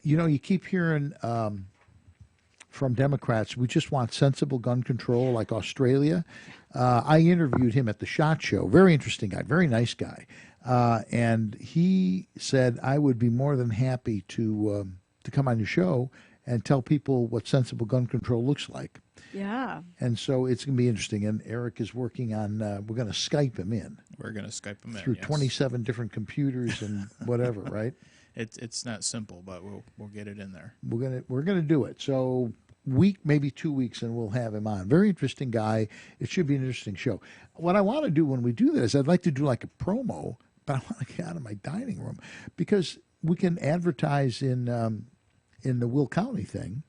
You keep hearing from Democrats, we just want sensible gun control like Australia. I interviewed him at the SHOT Show. Very interesting guy, very nice guy. And he said, I would be more than happy to come on your show and tell people what sensible gun control looks like. Yeah. And so it's going to be interesting. And Eric is working on, we're going to Skype him in. We're going to Skype him in Through yes. 27 different computers and whatever, right? It's not simple, but we'll get it in there. We're gonna do it. So week, maybe 2 weeks, and we'll have him on. Very interesting guy. It should be an interesting show. What I want to do when we do this, I'd like to do like a promo, but I want to get out of my dining room because we can advertise in the Will County thing,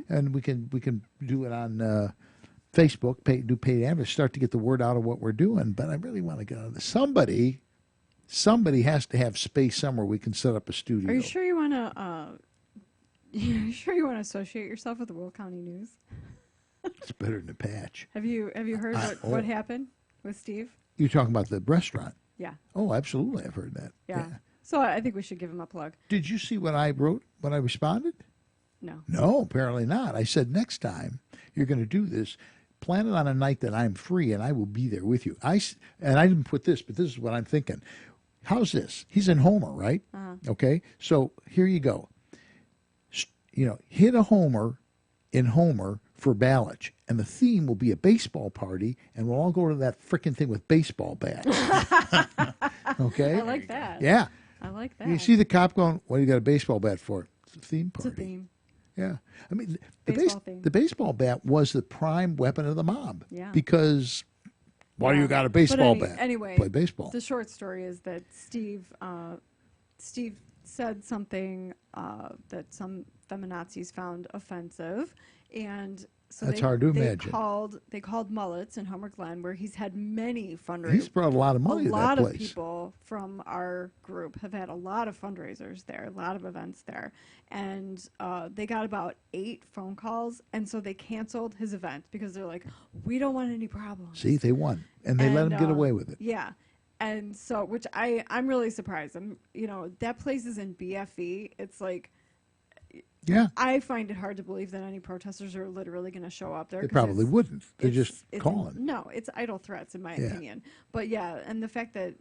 and we can do it on Facebook, do paid advertising, start to get the word out of what we're doing. But I really want to get on this. Somebody has to have space somewhere we can set up a studio. Are you sure you want to? You sure you want to associate yourself with the Will County News? It's better than a patch. Have you heard what happened with Steve? You're talking about the restaurant. Yeah. Oh, absolutely. I've heard that. Yeah. So I think we should give him a plug. Did you see what I wrote when I responded? No. No, apparently not. I said, next time you're going to do this, plan it on a night that I'm free and I will be there with you. And I didn't put this, but this is what I'm thinking. How's this? He's in Homer, right? Okay. So here you go. Hit a homer in Homer for Ballage, and the theme will be a baseball party, and we'll all go to that frickin' thing with baseball bats. Okay? I like that. Yeah. I like that. You see the cop going, what do you got a baseball bat for? It's a theme party. It's a theme. Yeah. I mean, theme. the baseball bat was the prime weapon of the mob. Yeah. Because why do you got a baseball bat? Anyway, play baseball. The short story is that Steve said something that some feminazis found offensive, and so That's hard to imagine. They called Mullets in Homer Glen, where he's had many fundraisers. He's brought a lot of money to that place. A lot of people from our group have had a lot of fundraisers there, a lot of events there, and they got about 8 phone calls, and so they canceled his event because they're like, we don't want any problems. See, they won, and they let him get away with it. Yeah. And so, which I'm really surprised. That place is in BFE. It's like, yeah, I find it hard to believe that any protesters are literally going to show up there. They probably wouldn't. They're just calling. No, it's idle threats, in my opinion. But yeah, and the fact that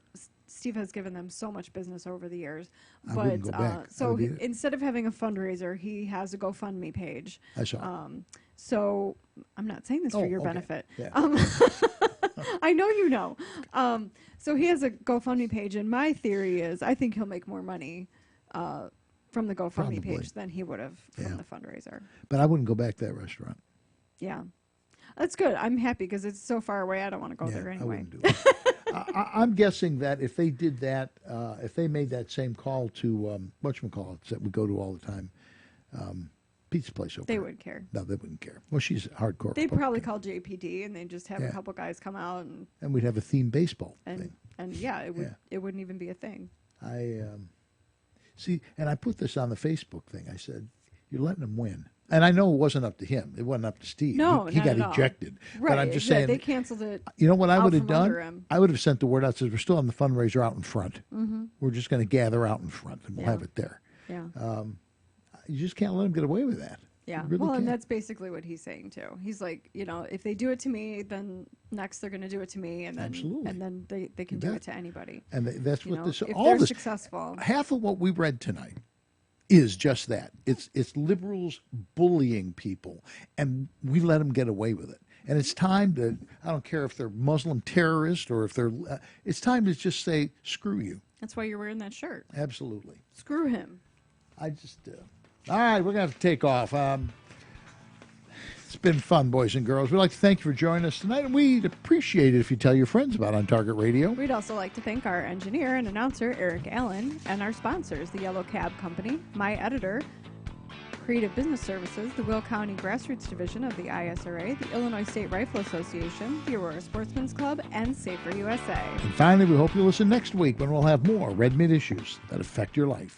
Steve has given them so much business over the years. I wouldn't go back. So instead of having a fundraiser, he has a GoFundMe page. I saw. So I'm not saying this for your benefit. Yeah. I know you know. So he has a GoFundMe page, and my theory is I think he'll make more money from the GoFundMe page than he would have from the fundraiser. But I wouldn't go back to that restaurant. Yeah. That's good. I'm happy because it's so far away. I don't want to go there anyway. I wouldn't do it. I'm guessing that if they did that, if they made that same call to whatchamacallit that we go to all the time, pizza place over They there. wouldn't care. No, they wouldn't care. Well, she's hardcore. They'd probably call JPD and they'd just have a couple guys come out and we'd have a theme baseball thing. And yeah, it wouldn't even be a thing. I see, and I put this on the Facebook thing. I said, "You're letting them win," and I know it wasn't up to him. It wasn't up to Steve. No, he got ejected. Right, but I'm just saying they canceled it. You know what I would have from under done? him. I would have sent the word out. Says we're still on the fundraiser out in front. Mm-hmm. We're just going to gather out in front, and we'll have it there. Yeah. You just can't let them get away with that. Yeah. You really well, and can't. that's basically what he's saying too. He's like, if they do it to me, then next they're going to do it to me, and then Absolutely. and then they can do it to anybody. And that's what this. If all they're this successful. Half of what we read tonight is just that. It's liberals bullying people, and we let them get away with it. And it's time to. I don't care if they're Muslim terrorists or if they're. It's time to just say screw you. That's why you're wearing that shirt. Absolutely. Screw him. I just. All right, we're gonna have to take off. It's been fun, boys and girls. We'd like to thank you for joining us tonight, and we'd appreciate it if you tell your friends about On Target Radio. We'd also like to thank our engineer and announcer, Eric Allen, and our sponsors, the Yellow Cab Company, my editor, Creative Business Services, the Will County Grassroots Division of the ISRA, the Illinois State Rifle Association, the Aurora Sportsman's Club, and Safer USA. And finally, we hope you'll listen next week when we'll have more Red Mid issues that affect your life.